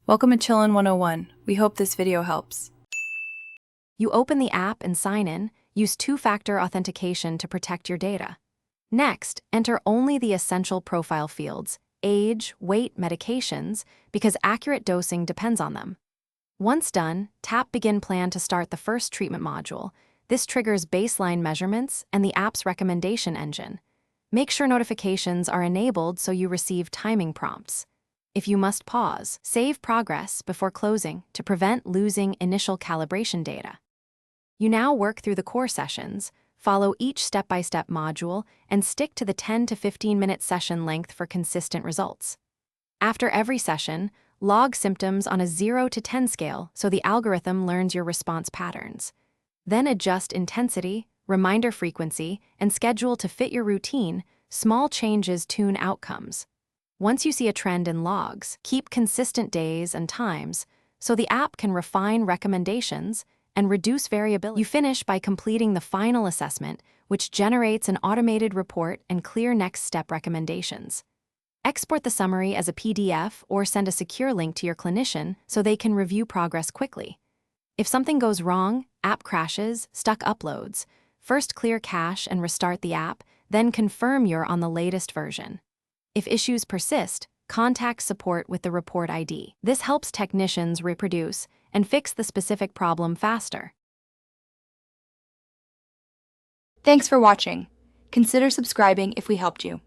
Welcome to Chillin' 101. We hope this video helps. You open the app and sign in. Use two-factor authentication to protect your data. Next, enter only the essential profile fields: age, weight, medications, because accurate dosing depends on them. Once done, tap Begin Plan to start the first treatment module. This triggers baseline measurements and the app's recommendation engine. Make sure notifications are enabled so you receive timing prompts. If you must pause, save progress before closing to prevent losing initial calibration data. You now work through the core sessions, follow each step-by-step module, and stick to the 10 to 15-minute session length for consistent results. After every session, log symptoms on a 0 to 10 scale so the algorithm learns your response patterns. Then adjust intensity, reminder frequency, and schedule to fit your routine. Small changes tune outcomes. Once you see a trend in logs, keep consistent days and times so the app can refine recommendations and reduce variability. You finish by completing the final assessment, which generates an automated report and clear next step recommendations. Export the summary as a PDF or send a secure link to your clinician so they can review progress quickly. If something goes wrong, app crashes, stuck uploads, first clear cache and restart the app, then confirm you're on the latest version. If issues persist, contact support with the report ID. This helps technicians reproduce and fix the specific problem faster. Thanks for watching. Consider subscribing if we helped you.